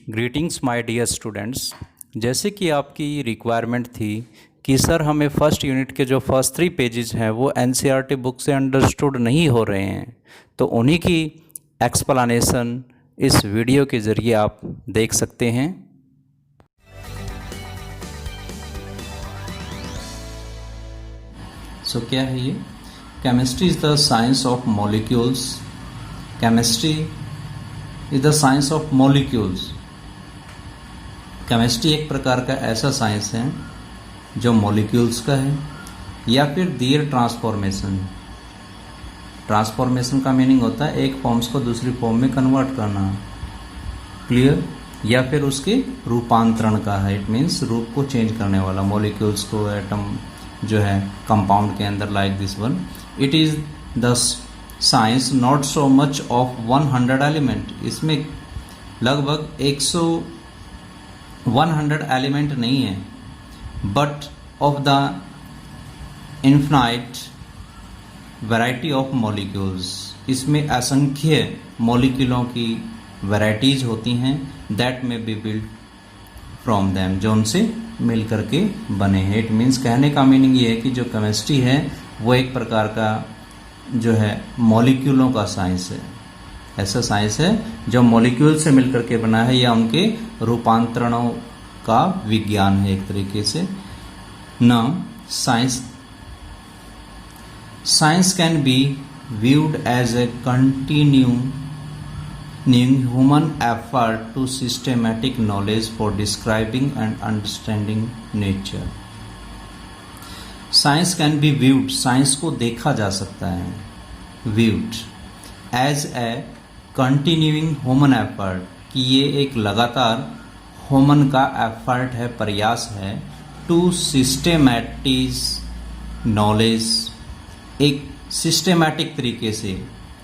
Greetings my dear students. जैसे कि आपकी रिक्वायरमेंट थी कि सर हमें फर्स्ट यूनिट के जो फर्स्ट 3 पेजेस हैं वो एनसीईआरटी बुक से अंडरस्टूड नहीं हो रहे हैं, तो उन्हीं की एक्सप्लेनेशन इस वीडियो के ज़रिए आप देख सकते हैं। सो क्या है ये? Chemistry is the science of molecules. Chemistry is the science of molecules. Chemistry एक प्रकार का ऐसा साइंस है जो मॉलिक्यूल्स का है, या फिर दियर ट्रांसफॉर्मेशन। ट्रांसफॉर्मेशन का मीनिंग होता है एक फॉर्म्स को दूसरी फॉर्म में कन्वर्ट करना, क्लियर, या फिर उसके रूपांतरण का है। इट मीन्स रूप को चेंज करने वाला, मॉलिक्यूल्स को एटम जो है कंपाउंड के अंदर, like this one. It is the science not so much of 100 element. इसमें लगभग 100 एलिमेंट नहीं है, but of the infinite variety of molecules. इसमें असंख्य मॉलिक्यूलों की वैरायटीज होती हैं, दैट में बी बिल्ड फ्रॉम दैम, जो उनसे मिल करके बने हैं। इट मीन्स कहने का मीनिंग ये है कि जो केमिस्ट्री है वो एक प्रकार का जो है मॉलिक्यूलों का साइंस है। ऐसा साइंस है जो मॉलिक्यूल से मिलकर के बना है, या उनके रूपांतरणों का विज्ञान है एक तरीके से। Now science can be viewed as a continuing human effort to systematic knowledge for describing and understanding nature. Science can be viewed, science को देखा जा सकता है, viewed as a continuing human effort, कि ये एक लगातार ह्यूमन का एफर्ट है, प्रयास है, टू सिस्टेमैटिक नॉलेज, एक सिस्टेमैटिक तरीके से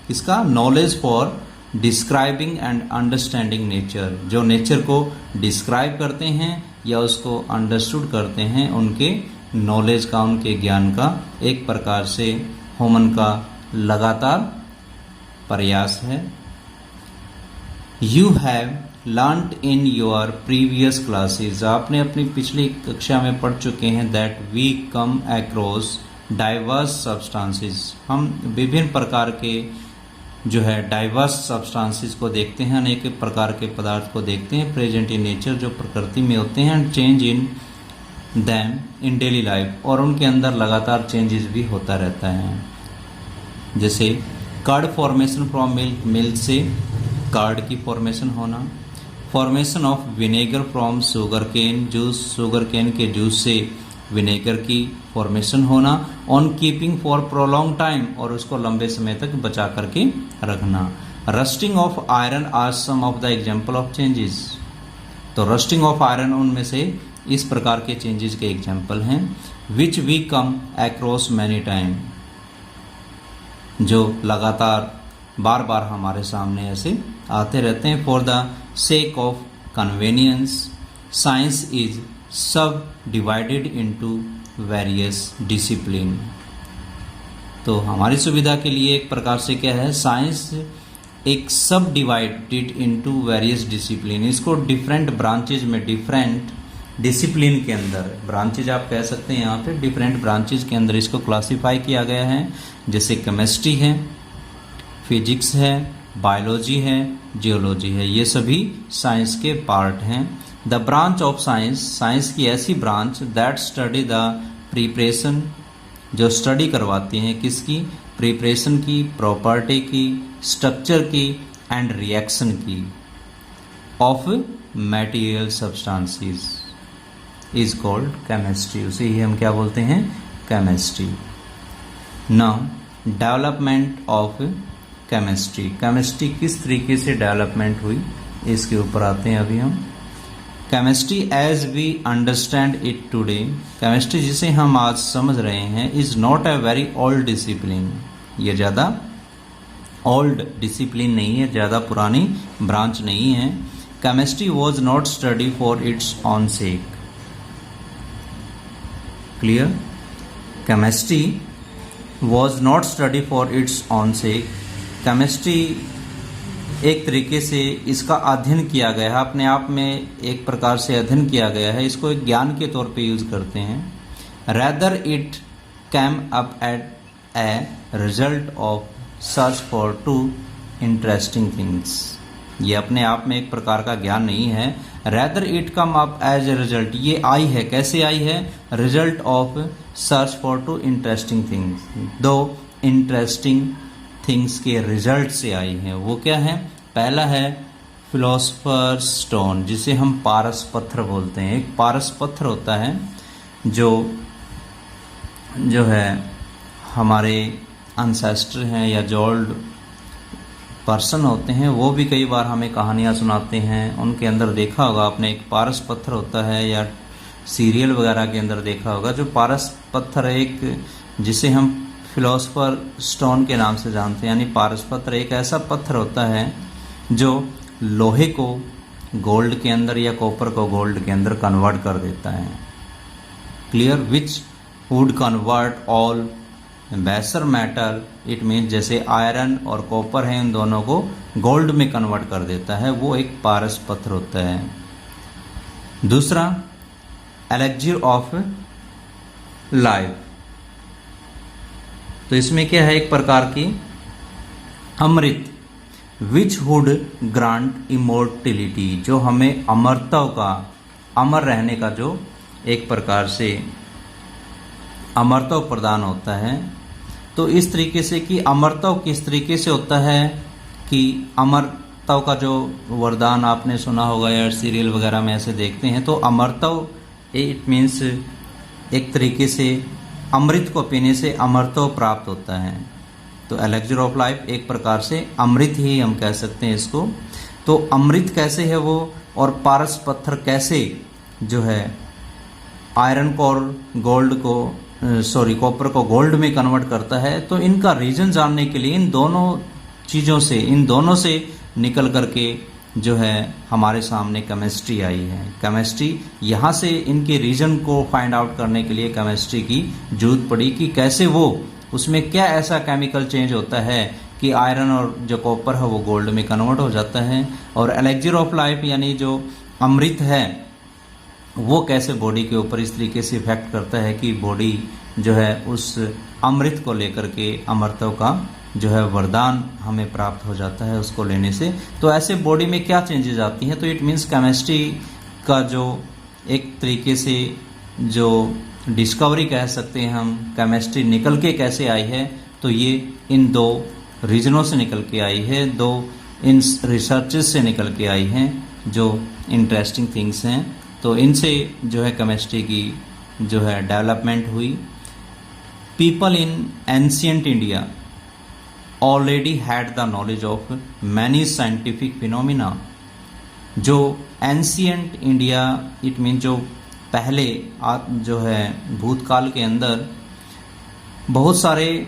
इसका knowledge for describing and understanding nature, जो नेचर को डिस्क्राइब करते हैं या उसको अंडरस्टूड करते हैं, उनके नॉलेज का, उनके ज्ञान का एक प्रकार से ह्यूमन का लगातार प्रयास है। You have learned in your previous classes, आपने अपनी पिछली कक्षा में पढ़ चुके हैं, that we come across diverse substances, हम विभिन्न प्रकार के जो है डाइवर्स सब्सटेंसेस को देखते हैं, अनेक प्रकार के पदार्थ को देखते हैं, प्रेजेंट इन नेचर, जो प्रकृति में होते हैं, and change in them in daily life, और उनके अंदर लगातार चेंजेस भी होता रहता है। जैसे कर्ड फॉर्मेशन फ्रॉम मिल्क से कर्ड की फॉर्मेशन होना, formation of vinegar from sugarcane juice, sugarcane के जूस से विनेगर की फॉर्मेशन होना, on keeping for prolong time, और उसको लंबे समय तक बचा करके रखना। Rusting of iron are some of the example of changes, तो रस्टिंग ऑफ आयरन उनमें से इस प्रकार के चेंजेस के एग्जाम्पल हैं। Which we come across many time, जो लगातार बार बार हमारे सामने ऐसे आते रहते हैं। For the sake of convenience science is सब डिवाइडेड इनटू वेरियस डिसिप्लिन, तो हमारी सुविधा के लिए एक प्रकार से क्या है, साइंस एक सब डिवाइडेड इनटू वेरियस डिसिप्लिन, इसको डिफरेंट ब्रांचेज में, डिफरेंट डिसिप्लिन के अंदर, ब्रांचेज आप कह सकते हैं यहाँ पे, डिफरेंट ब्रांचेज के अंदर इसको क्लासिफाई किया गया है। जैसे केमिस्ट्री है, फिजिक्स है, बायोलॉजी है, जियोलॉजी है, ये सभी साइंस के पार्ट हैं। The branch of science, science की ऐसी branch that study the preparation, जो स्टडी करवाती हैं किसकी, प्रिपरेशन की, प्रॉपर्टी की, स्ट्रक्चर की एंड रिएक्शन की of material substances, is called chemistry, उसे ही हम क्या बोलते हैं, chemistry. Now development of chemistry, chemistry किस तरीके से डेवलपमेंट हुई, इसके ऊपर आते हैं अभी हम। Chemistry as we understand it today, chemistry जिसे हम आज समझ रहे हैं, is not a very old discipline, ये ज़्यादा ओल्ड डिसिप्लिन नहीं है, ज़्यादा पुरानी ब्रांच नहीं है। Chemistry was not study for its own sake, clear, chemistry was not study for its own sake, chemistry एक तरीके से इसका अध्ययन किया गया है, अपने आप में एक प्रकार से अध्ययन किया गया है, इसको एक ज्ञान के तौर पे यूज करते हैं। Rather it came up at a result of search for two interesting things. ये अपने आप में एक प्रकार का ज्ञान नहीं है। Rather it come up as a result, ये आई है, कैसे आई है? Result of search for two interesting things, दो इंटरेस्टिंग थिंग्स के रिजल्ट से आई है। वो क्या है? पहला है फिलोसफर स्टोन, जिसे हम पारस पत्थर बोलते हैं। एक पारस पत्थर होता है जो है हमारे अनसेस्टर हैं या जो ओल्ड पर्सन होते हैं, वो भी कई बार हमें कहानियाँ सुनाते हैं। उनके अंदर देखा होगा आपने, एक पारस पत्थर होता है, या सीरियल वगैरह के अंदर देखा होगा। जो पारस पत्थर एक, जिसे हम फिलोसफर स्टोन के नाम से जानते हैं, यानी पारस पत्थर एक ऐसा पत्थर होता है जो लोहे को गोल्ड के अंदर या कॉपर को गोल्ड के अंदर कन्वर्ट कर देता है। Clear? Which would convert all बेसर मेटल, इट मीन जैसे आयरन और कॉपर है, इन दोनों को गोल्ड में कन्वर्ट कर देता है, वो एक पारस पत्थर होता है। दूसरा एलेक्जिर ऑफ लाइफ, तो इसमें क्या है? एक प्रकार की अमृत, विच वुड ग्रांट इमोर्टिलिटी, जो हमें अमरत्व का, अमर रहने का जो एक प्रकार से अमरत्व प्रदान होता है। तो इस तरीके से कि अमरत्व किस तरीके से होता है कि अमरत्व का जो वरदान आपने सुना होगा या सीरियल वगैरह में ऐसे देखते हैं, तो अमरत्व इट मीन्स एक तरीके से अमृत को पीने से अमरत्व प्राप्त होता है। तो एलेक्जिर ऑफ लाइफ एक प्रकार से अमृत ही हम कह सकते हैं इसको। तो अमृत कैसे है वो, और पारस पत्थर कैसे जो है आयरन को और गोल्ड को, कॉपर को गोल्ड में कन्वर्ट करता है। तो इनका रीजन जानने के लिए इन दोनों चीज़ों से, इन दोनों से निकल करके जो है हमारे सामने केमिस्ट्री आई है। केमिस्ट्री, यहाँ से इनके रीजन को फाइंड आउट करने के लिए केमिस्ट्री की जरूरत पड़ी कि कैसे वो, उसमें क्या ऐसा केमिकल चेंज होता है कि आयरन और जो कॉपर है वो गोल्ड में कन्वर्ट हो जाता है। और एलेक्जिर ऑफ लाइफ यानी जो अमृत है वो कैसे बॉडी के ऊपर इस तरीके से इफेक्ट करता है कि बॉडी जो है उस अमृत को लेकर के अमरत्व का जो है वरदान हमें प्राप्त हो जाता है उसको लेने से। तो ऐसे बॉडी में क्या चेंजेस आती हैं? तो इट मीन्स केमिस्ट्री का जो एक तरीके से जो डिस्कवरी कह सकते हैं हम, केमिस्ट्री निकल के कैसे आई है, तो ये इन दो रीजनों से निकल के आई है, दो इन रिसर्चेस से निकल के आई हैं जो इंटरेस्टिंग थिंग्स हैं। तो इनसे जो है केमिस्ट्री की जो है डेवलपमेंट हुई। People in ancient India already had the knowledge of many scientific phenomena. जो एंशियंट इंडिया इट मीन जो पहले जो है भूतकाल के अंदर बहुत सारे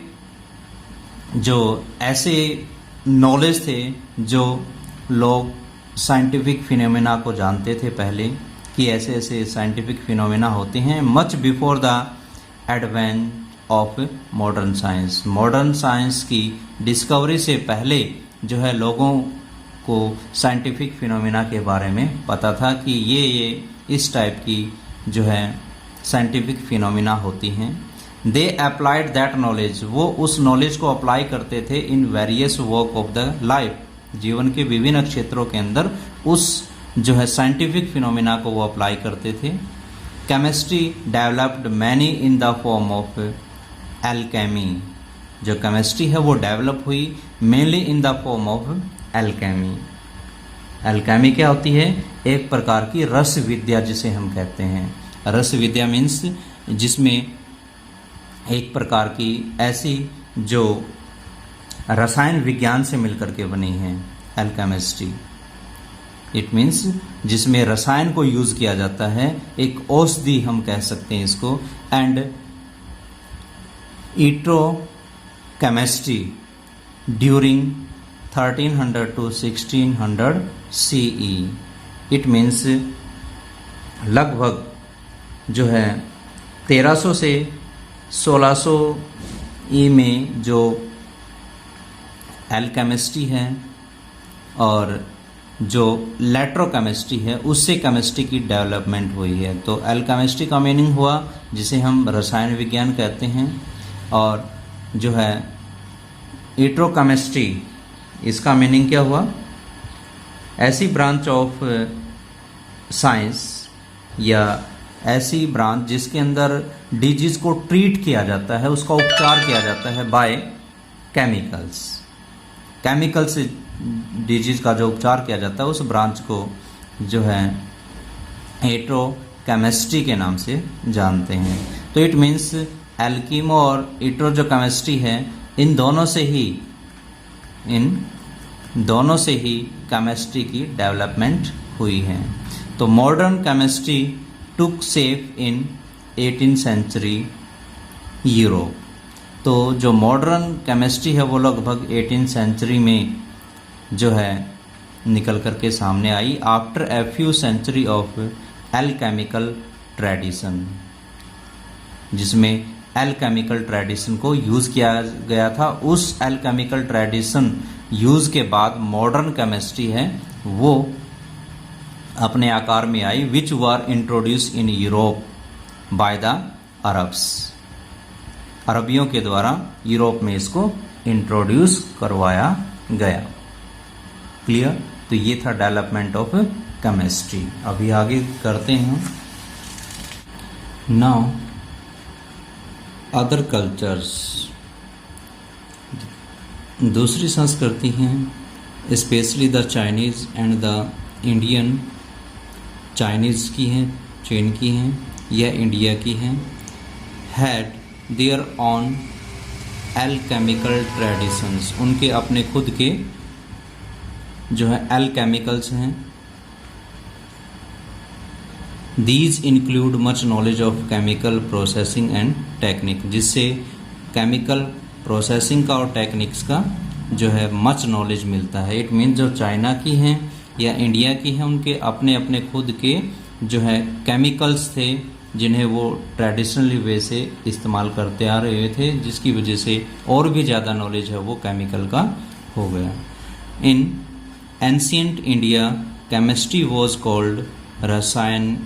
जो ऐसे नॉलेज थे जो लोग साइंटिफिक फिनोमिना को जानते थे पहले कि ऐसे ऐसे साइंटिफिक फिनोमिना होते हैं, much before the advent of modern science. Modern science की डिस्कवरी से पहले जो है लोगों को साइंटिफिक फिनोमिना के बारे में पता था कि ये इस टाइप की जो है साइंटिफिक फिनोमिना होती हैं। दे अप्लाइड दैट नॉलेज, वो उस नॉलेज को अप्लाई करते थे in various work of the life, जीवन के विभिन्न क्षेत्रों के अंदर उस जो है साइंटिफिक फिनोमिना को वो अप्लाई करते थे। Chemistry developed many in the form of alchemy, जो केमिस्ट्री है वो डेवलप हुई mainly in the form of alchemy. Alchemy क्या होती है? एक प्रकार की रस विद्या जिसे हम कहते हैं। रस विद्या मीन्स जिसमें एक प्रकार की ऐसी जो रसायन विज्ञान से मिलकर के बनी है एल्केमिस्ट्री। इट मीन्स जिसमें रसायन को यूज किया जाता है, एक औषधि हम कह सकते हैं इसको। एंड इट्रो chemistry during 1300 to 1600 CE। It means लगभग जो है 1300 से 1600 ई में जो एल्केमिस्ट्री है और जो इलेक्ट्रोकेमिस्ट्री है उससे केमिस्ट्री की डेवलपमेंट हुई है। तो एल्केमिस्ट्री का मीनिंग हुआ जिसे हम रसायन विज्ञान कहते हैं, और जो है इलेक्ट्रोकेमिस्ट्री इसका मीनिंग क्या हुआ, ऐसी ब्रांच ऑफ साइंस या ऐसी ब्रांच जिसके अंदर डिजीज को ट्रीट किया जाता है, उसका उपचार किया जाता है बाय केमिकल्स। केमिकल से डिजीज का जो उपचार किया जाता है उस ब्रांच को जो है इलेक्ट्रोकेमिस्ट्री के नाम से जानते हैं। तो इट मीन्स एल्कीमो और इलेक्ट्रो जो केमिस्ट्री है इन दोनों से ही केमिस्ट्री की डेवलपमेंट हुई है। तो modern chemistry took shape in 18th century Europe. तो जो मॉडर्न केमिस्ट्री है वो लगभग 18th सेंचुरी में जो है निकल करके सामने आई, after a few century of alchemical tradition, जिसमें एल्केमिकल ट्रेडिशन को यूज़ किया गया था। उस एल्केमिकल ट्रेडिशन यूज़ के बाद मॉडर्न केमिस्ट्री है वो अपने आकार में आई, which were introduce in Europe by the Arabs. अरबियों के द्वारा यूरोप में इसको इंट्रोड्यूस करवाया गया। क्लियर? तो ये था डेवलपमेंट ऑफ केमिस्ट्री। अभी आगे करते हैं। नाउ अदर कल्चर्स, दूसरी संस्कृति हैं specially the Chinese and the Indian, Chinese की हैं, चीन की हैं या इंडिया की हैं, had there on alchemical traditions, उनके अपने खुद के जो है एल्केमिकल्स हैं। These include much knowledge of chemical processing and technique, जिससे केमिकल प्रोसेसिंग का और टेक्निक्स का जो है मच नॉलेज मिलता है। इट मीन जो चाइना की हैं या इंडिया की हैं उनके अपने अपने खुद के जो है केमिकल्स थे जिन्हें वो ट्रेडिशनली वे से इस्तेमाल करते आ रहे थे, जिसकी वजह से और भी ज़्यादा नॉलेज है वो केमिकल का हो गया। इन ancient India chemistry was called रसायन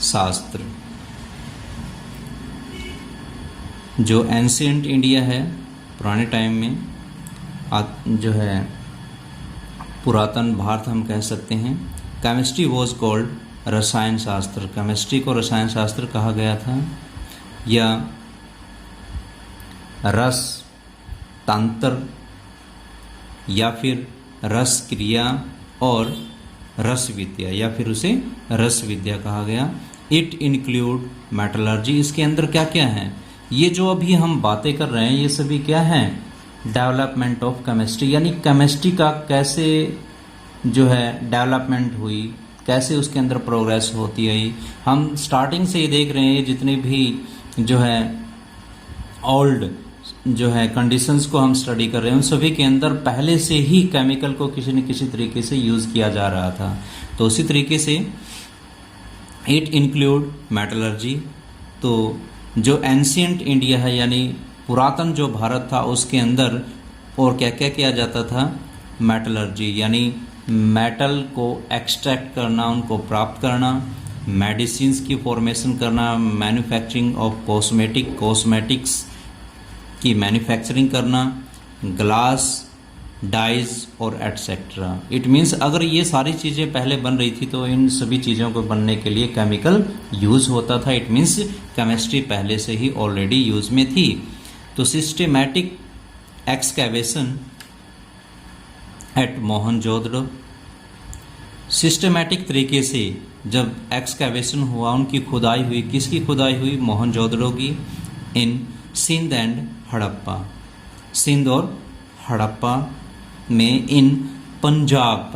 शास्त्र। जो एंशिएंट इंडिया है पुराने टाइम में जो है पुरातन भारत हम कह सकते हैं, केमिस्ट्री वॉज कॉल्ड रसायन शास्त्र, केमिस्ट्री को रसायन शास्त्र कहा गया था, या रस तंत्र या फिर रस क्रिया और रस विद्या, या फिर उसे रस विद्या कहा गया। इट इंक्लूड मेटलर्जी, इसके अंदर क्या क्या है, ये जो अभी हम बातें कर रहे हैं ये सभी क्या हैं, डेवलपमेंट ऑफ केमिस्ट्री, यानी केमिस्ट्री का कैसे जो है डेवलपमेंट हुई, कैसे उसके अंदर प्रोग्रेस होती आई। हम स्टार्टिंग से ही देख रहे हैं जितने भी जो है ओल्ड जो है कंडीशंस को हम स्टडी कर रहे हैं उन सभी के अंदर पहले से ही केमिकल को किसी न किसी तरीके से यूज़ किया जा रहा था। तो उसी तरीके से इट इंक्लूड मेटलर्जी, तो जो एंशिएंट इंडिया है यानी पुरातन जो भारत था उसके अंदर और क्या क्या किया जाता था, मेटलर्जी यानी मेटल को एक्सट्रैक्ट करना, उनको प्राप्त करना, मेडिसिन्स की फॉर्मेशन करना, मैन्युफैक्चरिंग ऑफ कॉस्मेटिक्स की मैन्युफैक्चरिंग करना, ग्लास, डाइज और एटसेट्रा। इट मीन्स अगर ये सारी चीज़ें पहले बन रही थी तो इन सभी चीज़ों को बनने के लिए केमिकल यूज़ होता था। इट मीन्स केमिस्ट्री पहले से ही ऑलरेडी यूज़ में थी। तो systematic excavation at Mohenjodaro, systematic तरीके से जब एक्सकैवेशन हुआ, उनकी खुदाई हुई, किसकी खुदाई हुई, मोहनजोदड़ो की, इन सिंध एंड हड़प्पा, सिंध और हड़प्पा में, इन पंजाब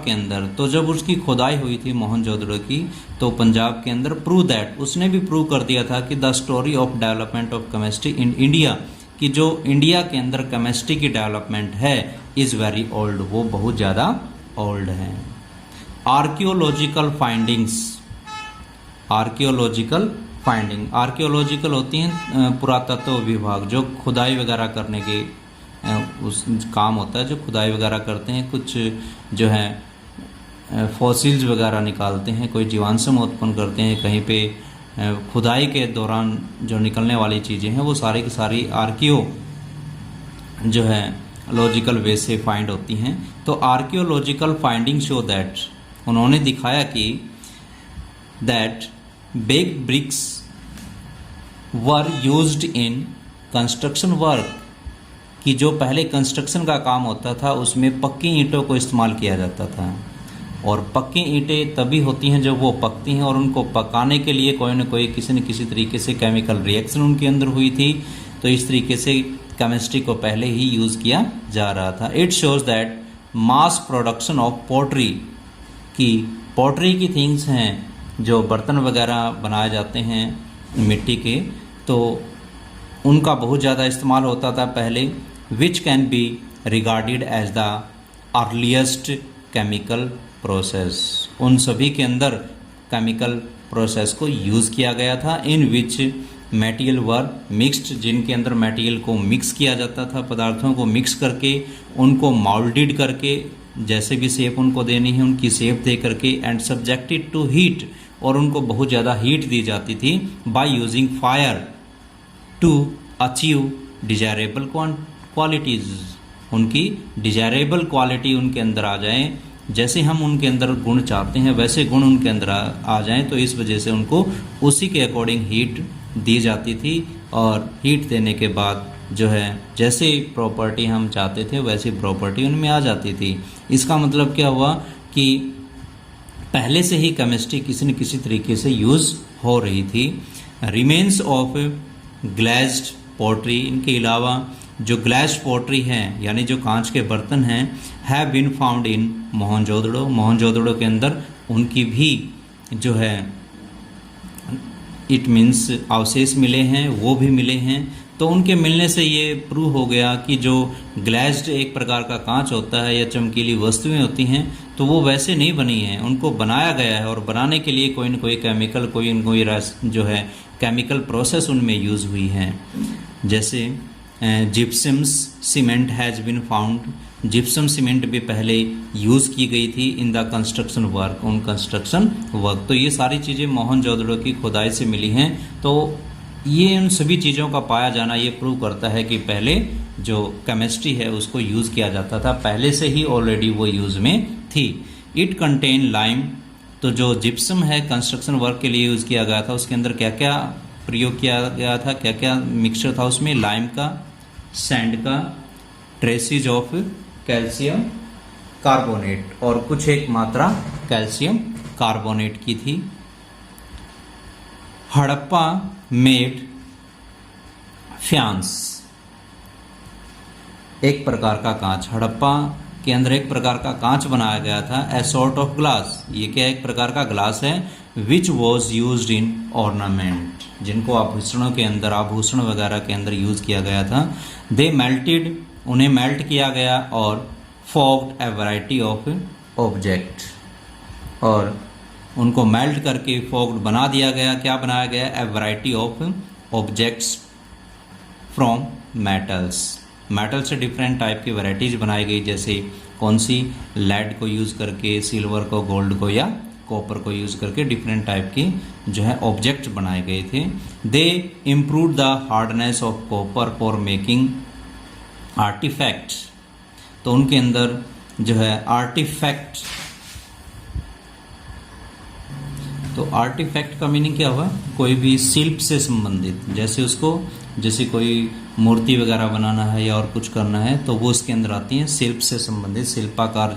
के अंदर। तो जब उसकी खुदाई हुई थी मोहनजोदड़ो की तो पंजाब के अंदर प्रूव दैट, उसने भी प्रूव कर दिया था कि the story of development of chemistry in India, कि जो इंडिया के अंदर केमिस्ट्री की डेवलपमेंट है इज़ वेरी ओल्ड, वो बहुत ज़्यादा ओल्ड है। आर्कियोलॉजिकल फाइंडिंग्स, आर्कियोलॉजिकल होती हैं पुरातत्व विभाग जो खुदाई वगैरह करने के उस काम होता है जो खुदाई वगैरह करते हैं, कुछ जो है फॉसिल्स वगैरह निकालते हैं, कोई जीवाश्म उत्पन्न करते हैं, कहीं पे खुदाई के दौरान जो निकलने वाली चीज़ें हैं वो सारी की सारी आर्कियो जो है लॉजिकल वे से फाइंड होती हैं। तो आर्कियोलॉजिकल फाइंडिंग शो दैट, उन्होंने दिखाया कि that baked bricks were used in construction work, कि जो पहले कंस्ट्रक्शन का काम होता था उसमें पक्की ईंटों को इस्तेमाल किया जाता था, और पक्की ईंटें तभी होती हैं जब वो पकती हैं, और उनको पकाने के लिए कोई न कोई किसी न किसी तरीके से केमिकल रिएक्शन उनके अंदर हुई थी। तो इस तरीके से केमिस्ट्री को पहले ही यूज़ किया जा रहा था। It shows that mass production of pottery, की पोट्री की थिंग्स हैं जो बर्तन वगैरह बनाए जाते हैं मिट्टी के, तो उनका बहुत ज़्यादा इस्तेमाल होता था पहले, which can be regarded as the earliest chemical process. उन सभी के अंदर केमिकल प्रोसेस को यूज़ किया गया था, इन विच मटेरियल वर मिक्स्ड, जिनके अंदर मटेरियल को मिक्स किया जाता था, पदार्थों को मिक्स करके उनको मोल्डेड करके जैसे भी शेप उनको देनी है उनकी शेप दे करके, एंड सब्जेक्टेड टू हीट, और उनको बहुत ज़्यादा हीट दी जाती थी by using fire to achieve desirable qualities. उनकी डिजायरेबल क्वालिटी उनके अंदर आ जाए, जैसे हम उनके अंदर गुण चाहते हैं वैसे गुण उनके अंदर आ जाएं, तो इस वजह से उनको उसी के अकॉर्डिंग हीट दी जाती थी, और हीट देने के बाद जो है जैसे प्रॉपर्टी हम चाहते थे वैसी प्रॉपर्टी उनमें आ जाती थी। इसका मतलब क्या हुआ कि पहले से ही केमिस्ट्री किसी न किसी तरीके से यूज़ हो रही थी। रिमेन्स ऑफ ग्लेज्ड पोट्री, इनके अलावा जो ग्लास पोट्री हैं यानी जो कांच के बर्तन हैं, have been found in Mohenjodaro, Mohenjodaro के अंदर उनकी भी जो है इट मीन्स अवशेष मिले हैं, वो भी मिले हैं। तो उनके मिलने से ये प्रूव हो गया कि जो ग्लास्ड एक प्रकार का कांच होता है या चमकीली वस्तुएं होती हैं तो वो वैसे नहीं बनी हैं, उनको बनाया गया है, और बनाने के लिए कोई न कोई केमिकल, कोई न कोई जो है केमिकल प्रोसेस उनमें यूज़ हुई हैं। जैसे gypsums cement has been found, gypsum cement भी पहले यूज़ की गई थी इन द कंस्ट्रक्शन वर्क, उन कंस्ट्रक्शन वर्क। तो ये सारी चीज़ें मोहनजोदड़ो की खुदाई से मिली हैं। तो ये उन सभी चीज़ों का पाया जाना ये प्रूव करता है कि पहले जो केमिस्ट्री है उसको यूज़ किया जाता था, पहले से ही ऑलरेडी वो यूज़ में थी। इट कंटेन लाइम, तो जो जिप्सम है कंस्ट्रक्शन वर्क के लिए यूज़ किया गया था उसके अंदर क्या क्या प्रयोग किया गया था, क्या क्या मिक्सचर था उसमें, लाइम का, सैंड का, ट्रेसिज ऑफ कैल्शियम कार्बोनेट, और कुछ एक मात्रा कैल्शियम कार्बोनेट की थी। हड़प्पा मेड फ्यांस, एक प्रकार का कांच, हड़प्पा के अंदर एक प्रकार का कांच बनाया गया था, ए सॉर्ट ऑफ ग्लास, ये क्या एक प्रकार का ग्लास है, which was used in ornament, जिनको आभूषणों के अंदर, आभूषण वगैरह के अंदर यूज किया गया था। दे मेल्टेड, उन्हें मेल्ट किया गया, और forged A variety of object, और उनको मेल्ट करके फॉग्ड बना दिया गया। क्या बनाया गया, ए variety of objects from metals, metal से डिफरेंट टाइप की वैरायटीज बनाई गई, जैसे कौन सी, लेड को यूज़ करके, सिल्वर को, गोल्ड को या कॉपर को यूज़ करके डिफरेंट टाइप की जो है ऑब्जेक्ट बनाए गए थे। They improve the hardness of copper for making artefact, तो उनके अंदर जो है आर्टिफैक्ट, तो आर्टिफैक्ट का मीनिंग क्या हुआ, कोई भी शिल्प से संबंधित, जैसे उसको, जैसे कोई मूर्ति वगैरह बनाना है या और कुछ करना है तो वो इसके अंदर आती हैं, शिल्प से संबंधित, शिल्पाकार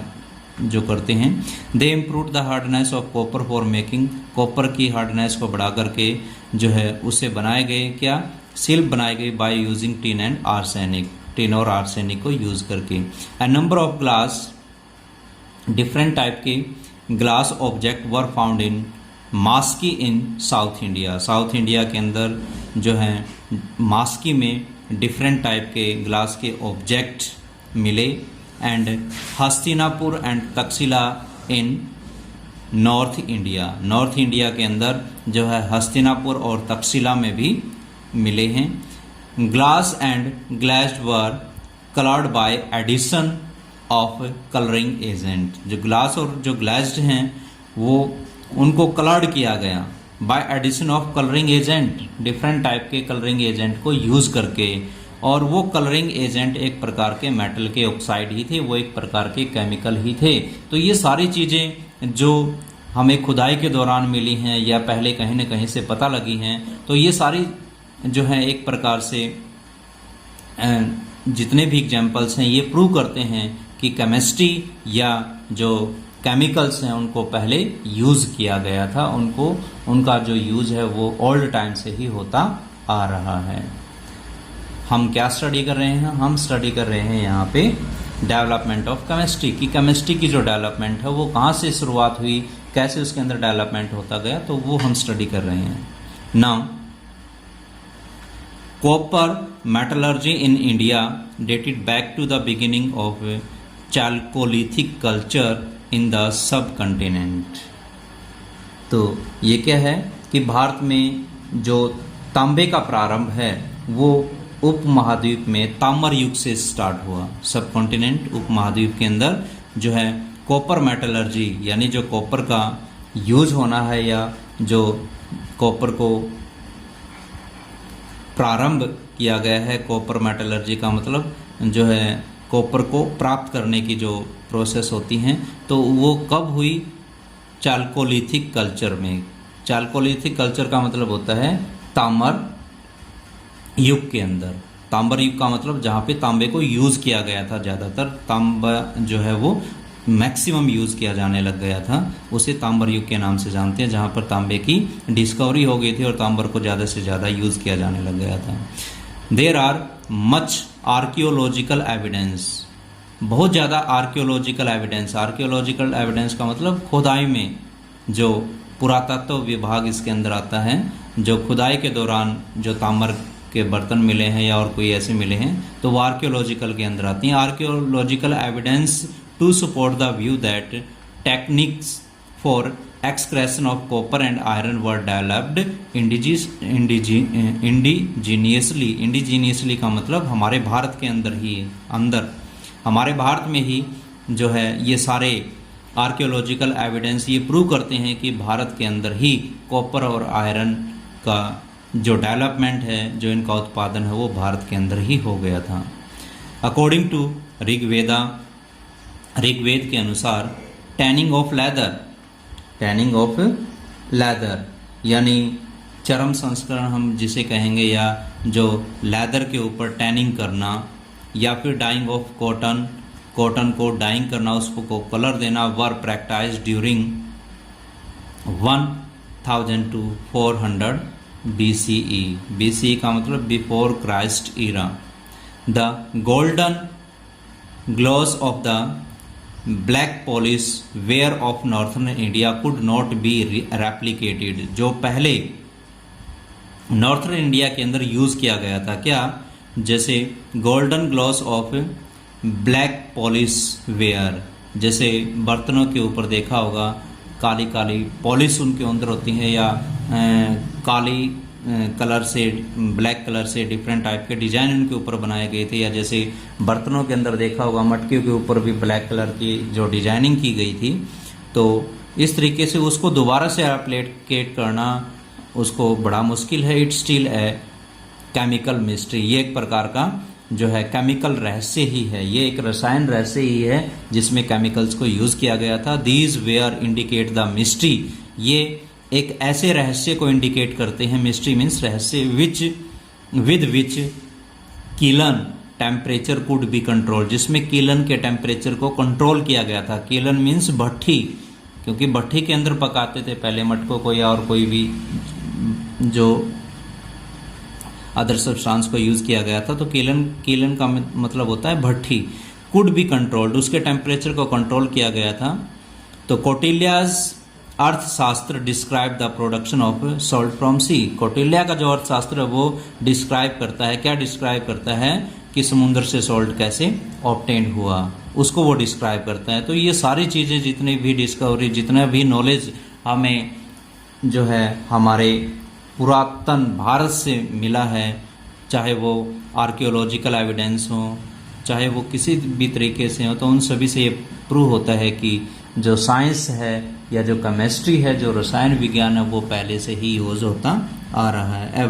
जो करते हैं। दे improve the hardness of copper for making, copper की हार्डनेस को बढ़ा करके जो है उसे बनाए गए, क्या, शिल्प बनाए गए by using tin and arsenic, tin और आर्सेनिक को यूज करके। A number of glass, different type के glass object were found in Maski in south India, south India के अंदर जो है मास्की में डिफरेंट टाइप के ग्लास के ऑब्जेक्ट मिले। And Hastinapur and Takshashila in north India, north India के अंदर जो है हस्तिनापुर और तक्षशिला में भी मिले हैं। Glass and glazed were coloured by addition of colouring agent. जो ग्लास और जो ग्लास्ड हैं वो उनको कलर्ड किया गया by addition of colouring agent, different type के कलरिंग एजेंट को यूज करके। और वो कलरिंग एजेंट एक प्रकार के मेटल के ऑक्साइड ही थे, वो एक प्रकार के केमिकल ही थे। तो ये सारी चीजें जो हमें खुदाई के दौरान मिली हैं या पहले कहीं न कहीं से पता लगी हैं, तो ये सारी जो है एक प्रकार से जितने भी एग्जाम्पल्स हैं ये प्रूव करते हैं कि केमिस्ट्री या जो केमिकल्स हैं उनको पहले यूज किया गया था, उनका जो यूज है वो ओल्ड टाइम से ही होता आ रहा है। हम क्या स्टडी कर रहे हैं? हम स्टडी कर रहे हैं यहाँ पे डेवलपमेंट ऑफ केमिस्ट्री की। केमिस्ट्री की जो डेवलपमेंट है वो कहाँ से शुरुआत हुई, कैसे उसके अंदर डेवलपमेंट होता गया, तो वो हम स्टडी कर रहे हैं। Now copper metallurgy in India dated back to the beginning of chalcolithic culture in the subcontinent. तो ये क्या है कि भारत में जो तांबे का प्रारंभ है वो उप महाद्वीप में ताम्र युग से स्टार्ट हुआ। सब कॉन्टिनेंट उप महाद्वीप के अंदर जो है कॉपर मेटलर्जी यानी जो कॉपर का यूज होना है या जो कॉपर को प्रारंभ किया गया है, कॉपर मेटलर्जी का मतलब जो है कॉपर को प्राप्त करने की जो प्रोसेस होती हैं, तो वो कब हुई? चाल्कोलिथिक कल्चर में। चाल्कोलिथिक कल्चर का मतलब होता है ताम्र युग के अंदर। ताम्र युग का मतलब जहाँ पे तांबे को यूज किया गया था, ज़्यादातर तांबा जो है वो मैक्सिमम यूज किया जाने लग गया था, उसे ताम्र युग के नाम से जानते हैं, जहाँ पर तांबे की डिस्कवरी हो गई थी और तांबर को ज़्यादा से ज़्यादा यूज किया जाने लग गया था। There are much archaeological evidence, बहुत ज़्यादा आर्कियोलॉजिकल एविडेंस। आर्कियोलॉजिकल एविडेंस का मतलब खुदाई में, जो पुरातत्व विभाग इसके अंदर आता है, जो खुदाई के दौरान जो ताम्र के बर्तन मिले हैं या और कोई ऐसे मिले हैं तो वो आर्कियोलॉजिकल के अंदर आती हैं। Archaeological evidence to support the view that techniques for extraction of copper and iron were developed indigenously. Indigenously का मतलब हमारे भारत के अंदर हमारे भारत में ही जो है ये सारे आर्कियोलॉजिकल एविडेंस ये प्रूव करते हैं कि भारत के अंदर ही कॉपर और आयरन का जो डेवलपमेंट है, जो इनका उत्पादन है, वो भारत के अंदर ही हो गया था। अकॉर्डिंग टू ऋग्वेद के अनुसार टैनिंग ऑफ लेदर यानी चर्म संस्करण हम जिसे कहेंगे, या जो लेदर के ऊपर टैनिंग करना, या फिर डाइंग ऑफ कॉटन को डाइंग करना, उसको कलर देना, were practice during 1000 to 400 BCE। BCE का मतलब before Christ era. The golden gloss of the black polish ware of northern India could not be replicated. जो पहले नॉर्थर्न इंडिया के अंदर यूज किया गया था, क्या? जैसे golden gloss of black polish ware, जैसे बर्तनों के ऊपर देखा होगा काली काली पॉलिश उनके अंदर होती है, या काली कलर से, ब्लैक कलर से डिफरेंट टाइप के डिजाइन उनके ऊपर बनाए गए थे, या जैसे बर्तनों के अंदर देखा होगा मटकियों के ऊपर भी ब्लैक कलर की जो डिजाइनिंग की गई थी। तो इस तरीके से उसको दोबारा से एप्लीकेट करना उसको बड़ा मुश्किल है। इट स्टिल है केमिकल मिस्ट्री, ये एक प्रकार का जो है केमिकल रहस्य ही है, ये एक रसायन रहस्य ही है जिसमें केमिकल्स को यूज किया गया था। These where indicate the mystery, ये एक ऐसे रहस्य को इंडिकेट करते हैं, मिस्ट्री मीन्स रहस्य, with which kiln temperature could be control, जिसमें कीलन के टेम्परेचर को कंट्रोल किया गया था। कीलन मीन्स भट्ठी, क्योंकि भट्ठी के अंदर पकाते थे पहले मटकों को या और कोई भी जो अदर सब्सटेंस को यूज किया गया था। तो कीलन का मतलब होता है भट्ठी। कुड बी कंट्रोल्ड, उसके टेम्परेचर को कंट्रोल किया गया था। तो Kautilya's Arthashastra describe the production of salt from sea, Kautilya का जो अर्थशास्त्र है वो डिस्क्राइब करता है, क्या डिस्क्राइब करता है कि समुद्र से सॉल्ट कैसे ऑब्टेन हुआ, उसको वो डिस्क्राइब करता है। तो ये सारी चीज़ें, जितनी भी डिस्कवरी, जितना भी नॉलेज हमें जो है हमारे पुरातन भारत से मिला है, चाहे वो आर्कियोलॉजिकल एविडेंस हो चाहे वो किसी भी तरीके से हो, तो उन सभी से ये प्रूव होता है कि जो साइंस है या जो केमिस्ट्री है, जो रसायन विज्ञान है, वो पहले से ही यूज होता आ रहा है।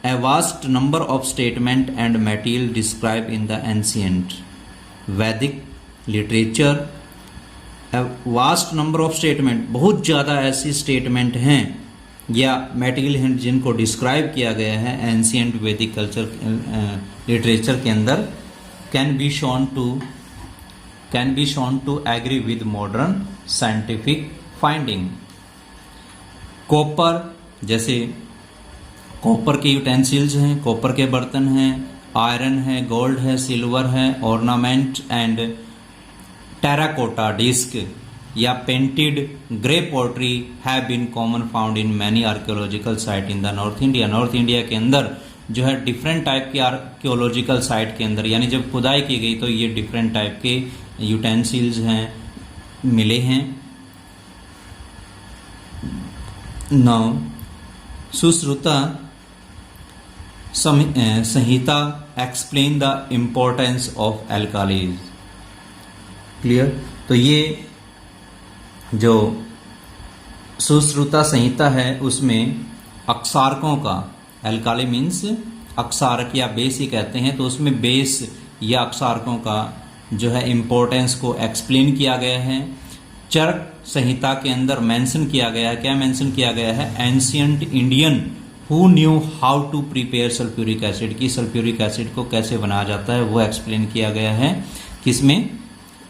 A vast number of statement and material described in the ancient Vedic literature। A vast number of statement, बहुत ज़्यादा ऐसी स्टेटमेंट हैं या मटेरियल हैं जिनको डिस्क्राइब किया गया है एंशियंट वैदिक कल्चर लिटरेचर के अंदर, can be shown to agree with modern scientific finding. Copper, जैसे कॉपर के यूटेंसिल्स हैं, कॉपर के बर्तन हैं, आयरन है, गोल्ड है, सिल्वर है, ऑर्नामेंट एंड टेराकोटा डिस्क या painted grey pottery have been common found in many archaeological site in the north India. North India के अंदर जो है डिफरेंट टाइप की आर्कियोलॉजिकल साइट के अंदर, यानी जब खुदाई की गई तो ये डिफरेंट टाइप के यूटेंसिल्स हैं मिले हैं। Now Sushruta Samhita explain the importance of alkalies. Clear? तो ये जो सुश्रुता संहिता है उसमें अक्षारकों का, एल्काली मीन्स अक्षारक या बेस ही कहते हैं, तो उसमें बेस या अक्षारकों का जो है इम्पोर्टेंस को एक्सप्लेन किया गया है। चरक संहिता के अंदर मेंशन किया गया है, क्या मेंशन किया गया है? Ancient Indian who knew how to prepare sulphuric acid, की सल्फ्यूरिक एसिड को कैसे बनाया जाता है वो एक्सप्लेन किया गया है। किसमें?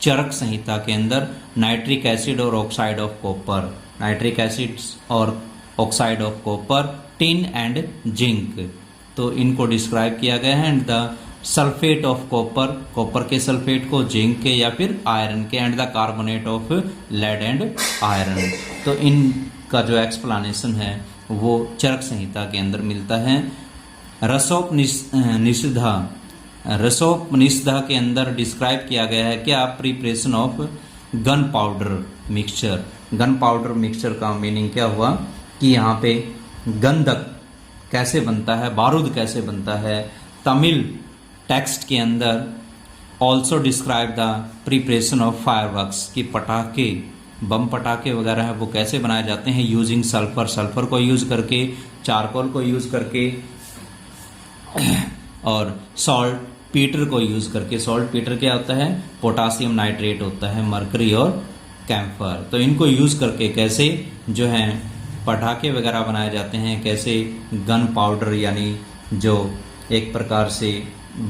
चरक संहिता के अंदर। नाइट्रिक एसिड और oxide of copper, nitric acid और oxide of copper, tin and zinc, तो इनको डिस्क्राइब किया गया है। And the sulphate of copper, copper के सल्फेट को, जिंक के या फिर आयरन के, and the carbonate of lead and iron, तो इनका जो एक्सप्लेनेशन है वो चरक संहिता के अंदर मिलता है। रसोपनिषदा, रसोपनिषदा के अंदर डिस्क्राइब किया गया है क्या? Preparation of gun powder mixture. Gun powder mixture का मीनिंग क्या हुआ कि यहाँ पे गंधक कैसे बनता है, बारूद कैसे बनता है। तमिल टेक्स्ट के अंदर also describe the preparation of fireworks, की पटाखे, बम पटाखे वगैरह है वो कैसे बनाए जाते हैं, यूजिंग सल्फर, सल्फर को यूज करके, चारकोल को यूज करके और सॉल्ट पीटर को यूज करके। सॉल्ट पीटर क्या होता है? पोटासियम नाइट्रेट होता है, मरकरी और कैम्फर, तो इनको यूज करके कैसे जो है पटाखे वगैरह बनाए जाते हैं, कैसे गन पाउडर यानी जो एक प्रकार से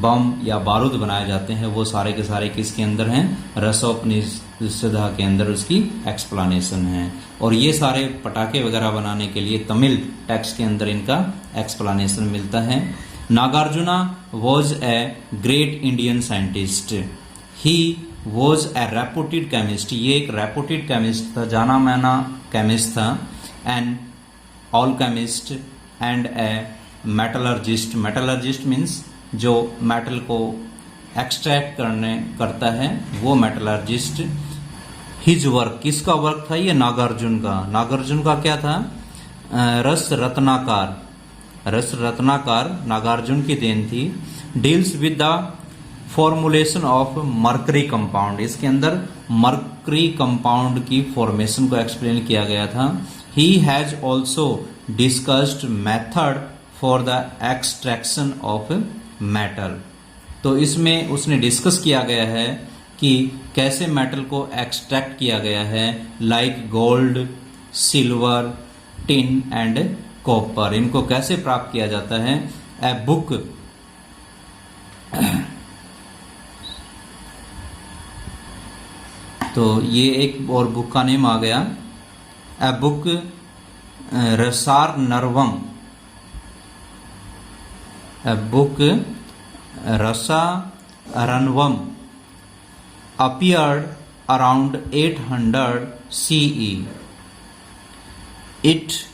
बम या बारूद बनाए जाते हैं, वो सारे के सारे किसके अंदर हैं? रसोपनिषदा के अंदर उसकी एक्सप्लेनेशन है। और ये सारे पटाखे वगैरह बनाने के लिए तमिल टेक्स्ट के अंदर इनका एक्सप्लेनेशन मिलता है। Nagarjuna was a great Indian scientist, he was a reputed chemist, ये एक रेपुटेड केमिस्ट था, जाना माना केमिस्ट था। And all chemist and A metallurgist, metallurgist means जो मेटल को एक्सट्रैक्ट करता है वो मेटलर्जिस्ट। हिज वर्क, किसका वर्क था ये? नागार्जुन का। नागार्जुन का क्या था? रस रत्नाकार, रस रत्नाकार नागार्जुन की देन थी। Deals with the formulation of mercury compound, इसके अंदर मर्करी कंपाउंड की फॉर्मेशन को एक्सप्लेन किया गया था। He has also discussed method for the extraction of metal, तो इसमें उसने डिस्कस किया गया है कि कैसे मेटल को एक्सट्रैक्ट किया गया है, like gold, silver, tin and copper, इनको कैसे प्राप्त किया जाता है। ए बुक, तो ये एक और बुक का नेम आ गया, ए बुक रसार नरवम, ए बुक रसा रनवम appeared around 800 CE. It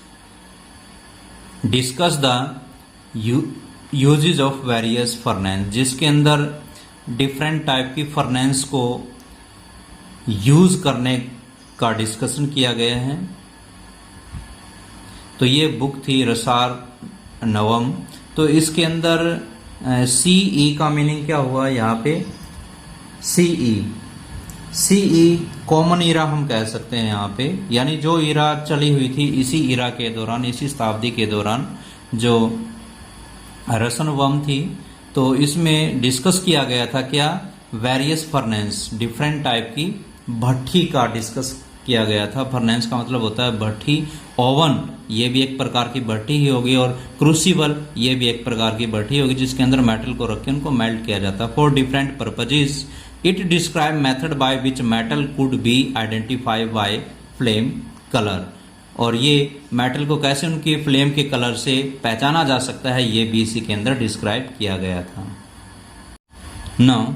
discussed the uses of various furnace, जिसके अंदर डिफरेंट टाइप की फर्नेंस को यूज करने का डिस्कशन किया गया है। तो ये बुक थी रसार नवम, तो इसके अंदर सीई का मीनिंग क्या हुआ यहाँ पे? सीई कॉमन ईरा हम कह सकते हैं यहाँ पे, यानी जो ईरा चली हुई थी इसी ईरा के दौरान, इसी शताब्दी के दौरान जो रसनवम थी, तो इसमें डिस्कस किया गया था क्या? वेरियस फर्नेंस, डिफरेंट टाइप की भट्ठी का डिस्कस किया गया था। फर्नेंस का मतलब होता है भट्ठी, ओवन ये भी एक प्रकार की भट्ठी ही होगी, और क्रूसिबल ये भी एक प्रकार की भट्ठी होगी जिसके अंदर मेटल को रख के उनको मेल्ट किया जाता है for different purposes. It describe method by which metal could be identified by flame colour, और ये मेटल को कैसे उनकी फ्लेम के कलर से पहचाना जा सकता है ये भी इसी के अंदर डिस्क्राइब किया गया था। Now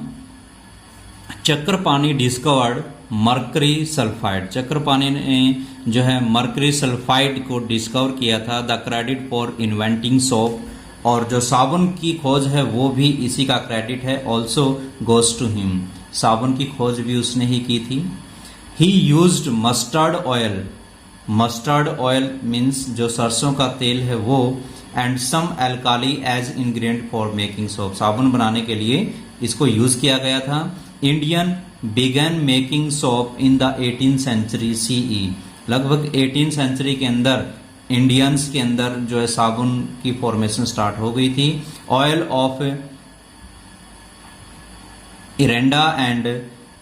Chakrapani discovered mercury sulphide, Chakrapani ने जो है मर्करी सल्फाइड को डिस्कवर किया था। The credit for inventing soap, और जो साबुन की खोज है वो भी इसी का क्रेडिट है, ऑल्सो गोज टू हिम, साबुन की खोज भी उसने ही की थी। He used mustard oil, mustard oil means जो सरसों का तेल है वो, and some alkali as ingredient for making soap, साबुन बनाने के लिए इसको यूज किया गया था। Indian began making soap in the 18th century CE, लगभग 18th सेंचुरी के अंदर इंडियंस के अंदर जो है साबुन की फॉर्मेशन स्टार्ट हो गई थी। Oil of eranda and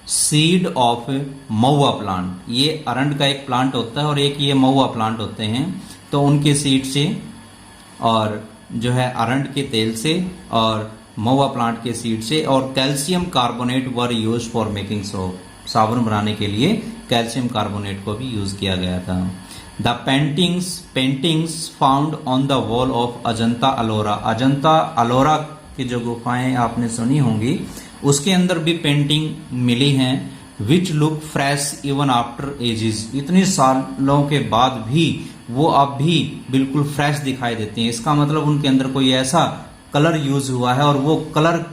seed of mahua plant, ये अरंड का एक प्लांट होता है और एक ये महुआ प्लांट होते हैं, तो उनके सीड से और जो है अरंड के तेल से और महुआ प्लांट के सीड से, और calcium carbonate were use for making soap, साबुन बनाने के लिए कैल्शियम कार्बोनेट को भी यूज किया गया था। The paintings found on the wall of Ajanta Ellora, Ajanta Ellora की जो गुफाएं आपने सुनी होंगी उसके अंदर भी पेंटिंग मिली हैं, which look fresh even after ages, इतने सालों के बाद भी वो अब भी बिल्कुल फ्रेश दिखाई देती हैं। इसका मतलब उनके अंदर कोई ऐसा कलर यूज हुआ है, और वो कलर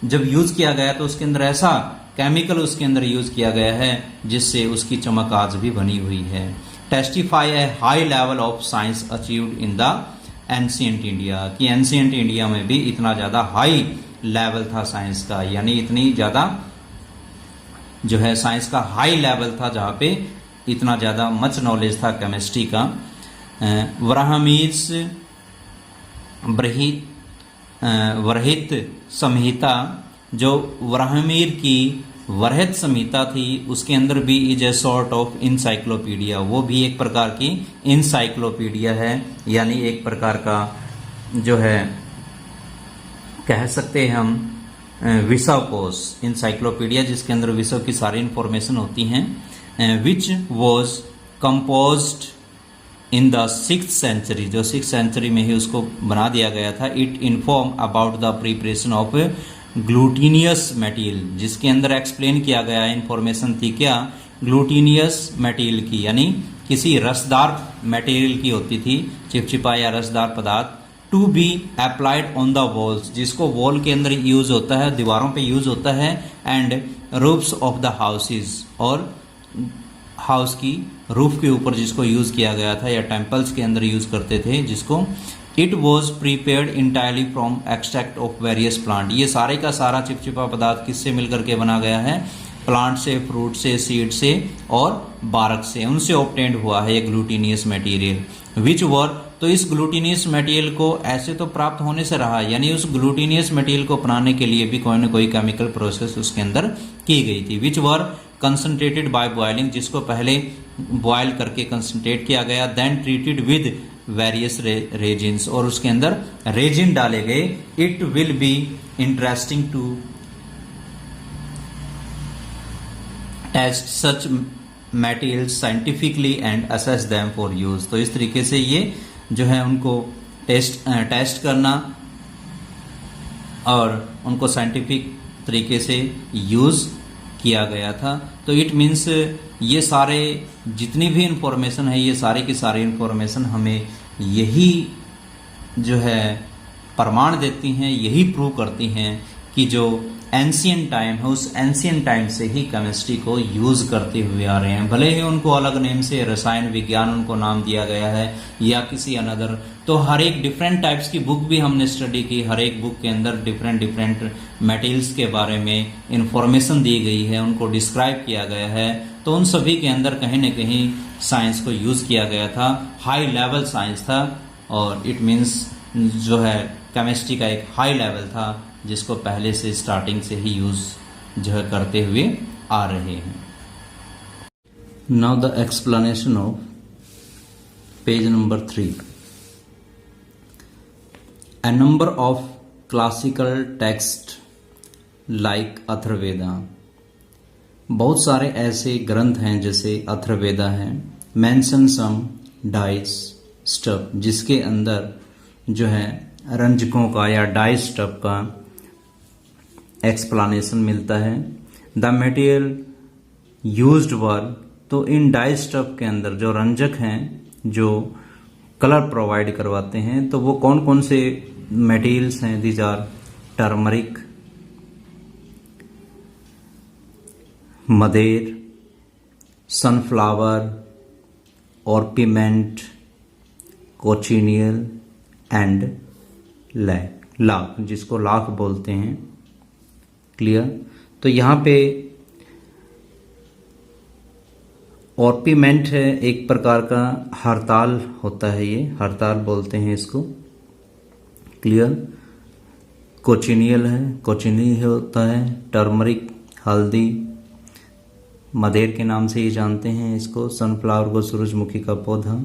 जब यूज किया गया तो उसके अंदर ऐसा केमिकल उसके अंदर यूज किया गया है जिससे उसकी चमक आज भी बनी हुई है। Testify A high level of science achieved in the ancient India, कि एंशिएंट इंडिया में भी इतना ज्यादा हाई लेवल था साइंस का, यानी इतनी ज्यादा जो है साइंस का हाई लेवल था जहां पे इतना ज्यादा मच नॉलेज था केमिस्ट्री का। ब्राह्मीज वरहित संहिता, जो ब्राह्मीर की वरहित संहिता थी उसके अंदर भी is a sort of encyclopedia, वो भी एक प्रकार की इंसाइक्लोपीडिया है, यानी एक प्रकार का जो है कह सकते हैं हम विश्व कोश, इंसाइक्लोपीडिया जिसके अंदर विश्व की सारी इंफॉर्मेशन होती हैं। Which was composed in the 6th century, जो 6th सेंचुरी में ही उसको बना दिया गया था। It inform about the preparation of glutinous material, जिसके अंदर एक्सप्लेन किया गया इंफॉर्मेशन थी क्या? ग्लूटीनियस मटेरियल की, यानी किसी रसदार मटेरियल की होती थी, चिपचिपा या रसदार पदार्थ। To be applied on the walls, जिसको वॉल के अंदर यूज होता है, दीवारों पे यूज होता है। And roofs of the houses, और हाउस की रूफ के ऊपर जिसको यूज किया गया था, या टेम्पल्स के अंदर यूज करते थे जिसको। It was prepared entirely from extract of various plant, ये सारे का सारा चिपचिपा पदार्थ किससे मिलकर के बना गया है? प्लांट से, फ्रूट से, सीड से और बारक से, उनसे ऑब्टेन्ड हुआ है ये ग्लूटीनियस मटेरियल। विच वर, तो इस ग्लूटीनियस मटेरियल को ऐसे तो प्राप्त होने से रहा, यानी उस ग्लूटीनियस मटेरियल को अपनाने के लिए भी कोई ना कोई केमिकल प्रोसेस उसके अंदर की गई थी। Which were concentrated by boiling, जिसको पहले बॉयल करके कंसंट्रेट किया गया। Then treated with various resins, और उसके अंदर रेजिन डाले गए। It will be interesting to test such materials scientifically and assess them for use, तो इस तरीके से ये जो है उनको टेस्ट करना और उनको साइंटिफिक तरीके से यूज किया गया था। तो इट मीन्स ये सारे जितनी भी इंफॉर्मेशन है, ये सारी की सारी इंफॉर्मेशन हमें यही जो है प्रमाण देती हैं, यही प्रूव करती हैं कि जो एंशियंट टाइम है उस एंशियंट टाइम से ही केमिस्ट्री को यूज करते हुए आ रहे हैं। भले ही उनको अलग नेम से रसायन विज्ञान उनको नाम दिया गया है या किसी अनदर, तो हर एक डिफरेंट टाइप्स की बुक भी हमने स्टडी की। हर एक बुक के अंदर डिफरेंट डिफरेंट मटेरियल्स के बारे में इंफॉर्मेशन दी गई है, उनको डिस्क्राइब किया गया है। तो उन सभी के अंदर कहीं न कहीं साइंस को यूज किया गया था, हाई लेवल साइंस था, और इट मीन्स जो है केमिस्ट्री का एक हाई लेवल था जिसको पहले से स्टार्टिंग से ही यूज जो है करते हुए आ रहे हैं। Now the explanation of page number 3। A number of classical texts like Atharvaveda, बहुत सारे ऐसे ग्रंथ हैं जैसे अथर्ववेदा है, मेंशन सम डाइस स्टफ, जिसके अंदर जो है रंजकों का या डाई स्टफ का एक्सप्लेनेशन मिलता है। द मटेरियल यूज्ड वर, तो इन डाई स्टफ के अंदर जो रंजक हैं जो कलर प्रोवाइड करवाते हैं, तो वो कौन कौन से मटेरियल्स हैं? These are turmeric, madder, sunflower, orpiment, cochineal and lac, जिसको लाख बोलते हैं। क्लियर? तो यहाँ पे ऑर्पिमेंट है, एक प्रकार का हरताल होता है, ये हरताल बोलते हैं इसको। क्लियर? कोचिनियल है, कोचिनियल होता है, टर्मरिक हल्दी, मदेर के नाम से ही जानते हैं इसको, सनफ्लावर को सूरजमुखी का पौधा,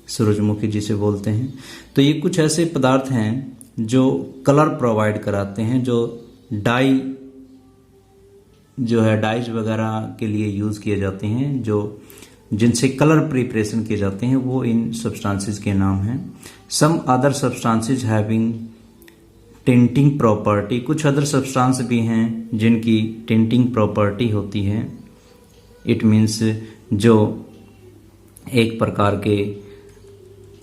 सूरजमुखी जिसे बोलते हैं। तो ये कुछ ऐसे पदार्थ हैं जो कलर प्रोवाइड कराते हैं, जो डाई जो है डाइज वगैरह के लिए यूज किए जाते हैं, जो जिनसे कलर प्रिपरेशन किए जाते हैं, वो इन सब्सटेंसेस के नाम हैं। Some other substances having tinting property, कुछ अदर सब्सटेंस भी हैं जिनकी टिंटिंग प्रॉपर्टी होती है। इट मीन्स जो एक प्रकार के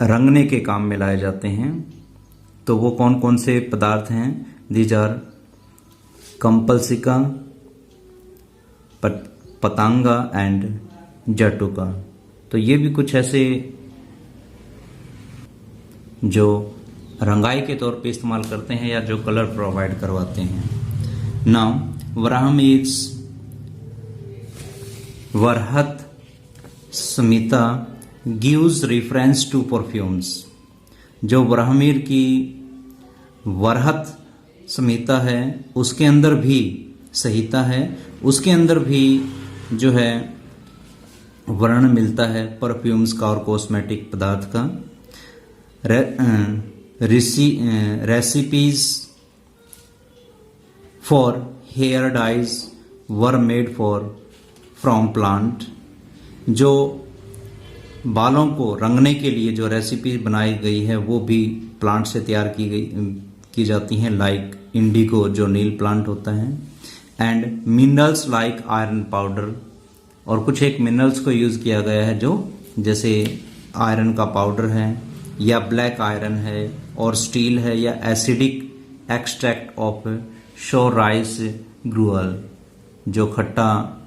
रंगने के काम में लाए जाते हैं। तो वो कौन कौन से पदार्थ हैं? दीज आर कंपल्सिका, पतंगा एंड जटुका। तो ये भी कुछ ऐसे जो रंगाई के तौर पे इस्तेमाल करते हैं या जो कलर प्रोवाइड करवाते हैं। नाउ ब्राह्मीज Brihat Samhita gives reference to perfumes, जो ब्राह्मीर की वरहत संहिता है उसके अंदर भी संहिता है, उसके अंदर भी जो है वर्णन मिलता है परफ्यूम्स का और कॉस्मेटिक पदार्थ का। Recipes for hair dyes were made from plant, जो बालों को रंगने के लिए जो रेसिपी बनाई गई है वो भी प्लांट से तैयार की जाती हैं, लाइक इंडिगो जो नील प्लांट होता है, and minerals like iron powder, और कुछ एक मिनरल्स को यूज किया गया है जो जैसे आयरन का पाउडर है या ब्लैक आयरन है और स्टील है, या acidic extract of sour rice gruel, जो खट्टा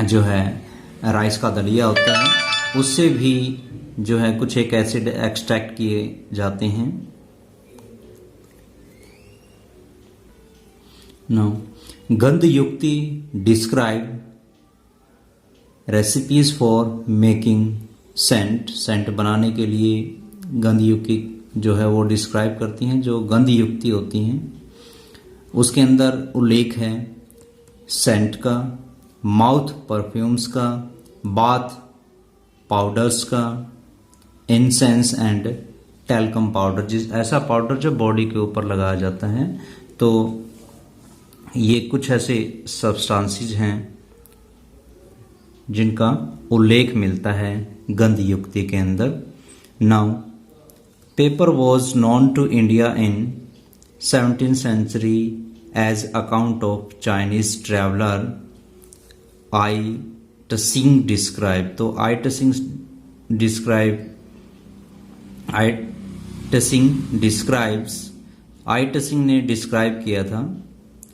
जो है राइस का दलिया होता है उससे भी जो है कुछ एक एसिड एक्सट्रैक्ट किए जाते हैं। No Gandhayukti describe recipes for making scent, scent बनाने के लिए गंध युक्ति जो है वो डिस्क्राइब करती हैं, जो गंध युक्ति होती हैं उसके अंदर उल्लेख है सेंट का, माउथ परफ्यूम्स का, बाथ पाउडर्स का, इंसेंस एंड टैल्कम पाउडर, जिस ऐसा पाउडर जो बॉडी के ऊपर लगाया जाता है। तो ये कुछ ऐसे सब्सटेंसेस हैं जिनका उल्लेख मिलता है गंध युक्ति के अंदर। Now paper was known to India in 17th century as account of Chinese traveler I Tsing describe. तो I tracing describes, I tracing ने डिस्क्राइब किया था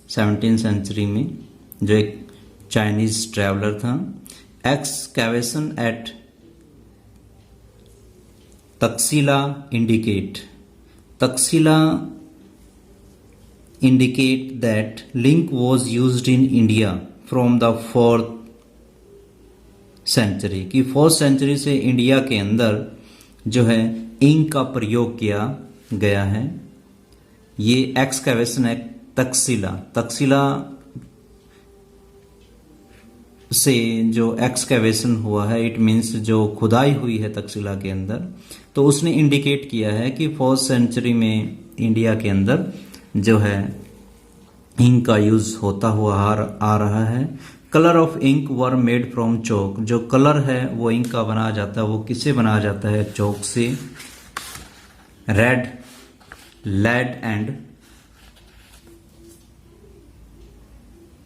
17th सेंचुरी में, जो एक चाइनीज ट्रैवलर था। Excavation at Taxila indicate that link was used in India from the 4th century, कि 4th century से इंडिया के अंदर जो है इंक का प्रयोग किया गया है। ये एक्सकैवेशन है तक्षशिला से जो एक्सकैवेशन हुआ है, इट मीन्स जो खुदाई हुई है तक्षशिला के अंदर, तो उसने इंडिकेट किया है कि 4th सेंचुरी में इंडिया के अंदर जो है इंक का यूज होता हुआ आ रहा है। Colour of ink were made from chalk, जो कलर है वो इंक का बनाया जाता है, वो किससे बनाया जाता है? चौक से। रेड, लेड एंड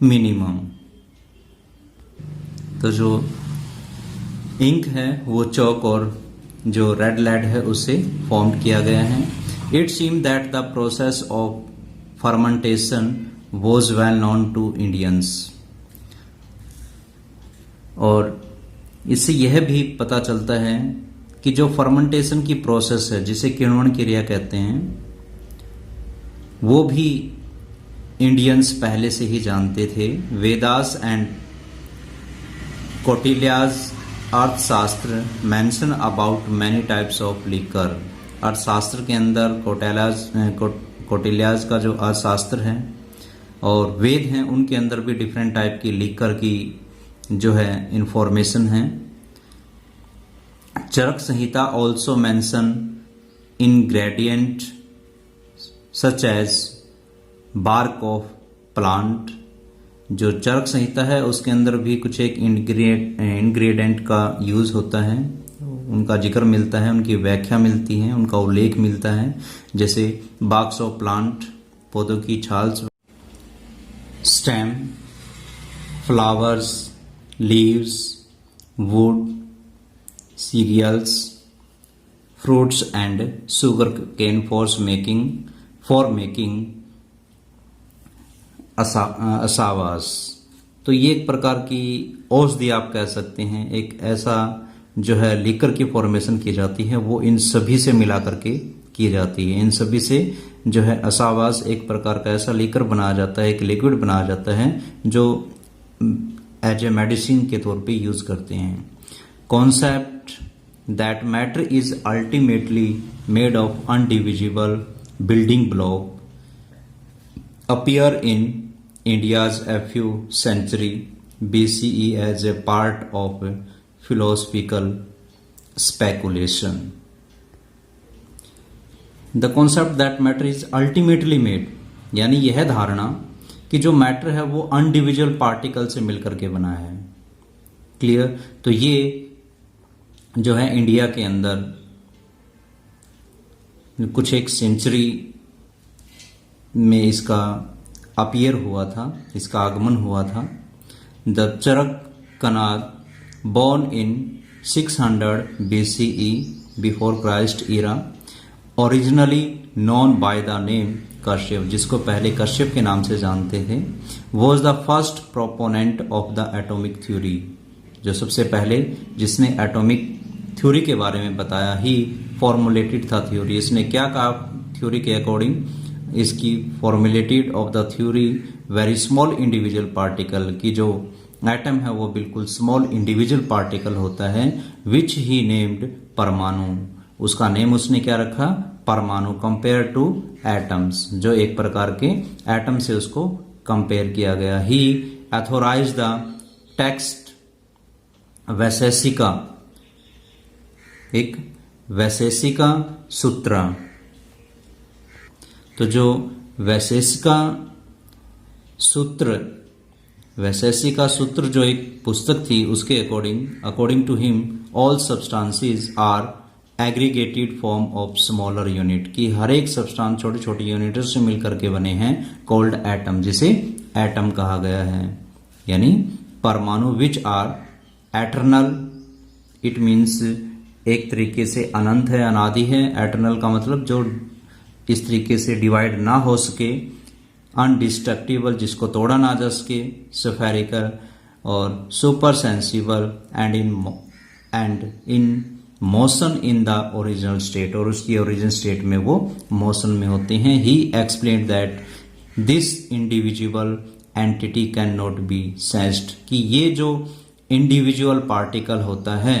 मिनिमम, तो जो इंक है वो चौक और जो रेड लेड है उससे फॉर्म किया गया है। It seem that the process of fermentation was well known to Indians, और इससे यह भी पता चलता है कि जो फर्मेंटेशन की प्रोसेस है, जिसे किण्वन क्रिया कहते हैं, वो भी इंडियंस पहले से ही जानते थे। वेदास एंड कौटिल्याज अर्थशास्त्र mention about many types of liquor, अर्थशास्त्र के अंदर कौटिल्याज का जो अर्थशास्त्र है और वेद हैं, उनके अंदर भी डिफरेंट टाइप की लिकर की जो है इंफॉर्मेशन है। Charaka Samhita also mention ingredient such as bark of plant, जो चरक संहिता है उसके अंदर भी कुछ एक इंग्रेडिएंट का यूज होता है, उनका जिक्र मिलता है, उनकी व्याख्या मिलती है, उनका उल्लेख मिलता है, जैसे बार्क्स ऑफ प्लांट, पौधों की छाल, stem, flowers, leaves, wood, cereals, fruits and sugar cane for making asavas. तो ये एक प्रकार की औषधि आप कह सकते हैं, एक ऐसा जो है लीकर की फॉर्मेशन की जाती है, वो इन सभी से मिला करके की जाती है। इन सभी से जो है असावास एक प्रकार का ऐसा लीकर बनाया जाता है, एक लिक्विड बनाया जाता है जो एज ए मेडिसिन के तौर पे यूज करते हैं। Concept that matter is ultimately made of undivisible building block appear in India's a few century BCE as a part of philosophical speculation. The concept that matter is ultimately made, यानी यह धारणा कि जो matter है वो अनडिविजुअल particle से मिलकर के बना है। क्लियर? तो ये जो है इंडिया के अंदर कुछ एक सेंचुरी में इसका अपीयर हुआ था, इसका आगमन हुआ था। The Charaka Kanada born in 600 BCE before Christ era, originally known by the name Kashyap, जिसको पहले कश्यप के नाम से जानते थे, was the first proponent of the atomic theory, जो सबसे पहले जिसने एटॉमिक थ्योरी के बारे में बताया ही फॉर्मुलेटेड था थ्योरी। इसने क्या कहा थ्योरी के अकॉर्डिंग? इसकी formulated of the theory very small individual particle, की जो एटम है वो बिल्कुल स्मॉल इंडिविजुअल पार्टिकल होता है, विच ही नेम्ड परमाणु, उसका नेम उसने क्या रखा? परमाणु, कंपेयर टू एटम्स, जो एक प्रकार के एटम से उसको कंपेयर किया गया। ही एथोराइज द टेक्स्ट वैशेषिका, एक वैशेषिका सूत्र, तो जो वैशेषिका सूत्र जो एक पुस्तक थी, उसके according to him all substances are aggregated form of smaller unit, की हर एक सब्सटेंस छोटी छोटी यूनिटों से मिलकर के बने हैं, कॉल्ड एटम, जिसे एटम कहा गया है, यानी परमाणु, which are eternal, it means एक तरीके से अनंत है, अनादि है। एटर्नल का मतलब जो इस तरीके से डिवाइड ना हो सके, अनडिस्ट्रक्टिबल जिसको तोड़ा ना जा सके, स्फेरिकल, और super sensible and in motion in the original state, और उसकी ओरिजिनल स्टेट में वो मोशन में होते हैं। He explain that this individual entity can not be sensed, कि ये जो इंडिविजुअल पार्टिकल होता है,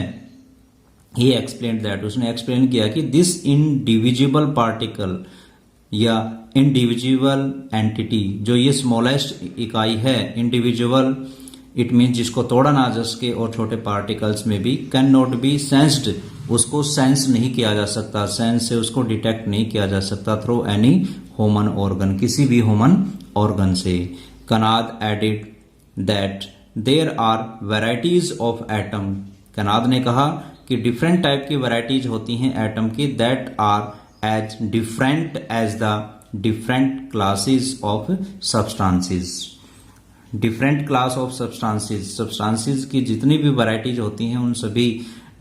ही एक्सप्लेन दैट, उसने एक्सप्लेन किया कि दिस इंडिविजुअल पार्टिकल या इंडिविजुअल एंटिटी, जो ये स्मॉलेस्ट इकाई है, इंडिविजुअल इट मीन जिसको तोड़ा ना जा सके, और छोटे पार्टिकल्स में भी कैन नॉट बी सेंस्ड, उसको सेंस नहीं किया जा सकता, सेंस से उसको डिटेक्ट नहीं किया जा सकता थ्रू एनी ह्यूमन ऑर्गन, किसी भी ह्यूमन ऑर्गन से। Kanada added that there are varieties of atom, Kanada ने कहा कि डिफरेंट टाइप की वैरायटीज होती हैं एटम की, that are as different as the different classes of substances. Different class of substances की जितनी भी वैरायटीज होती हैं उन सभी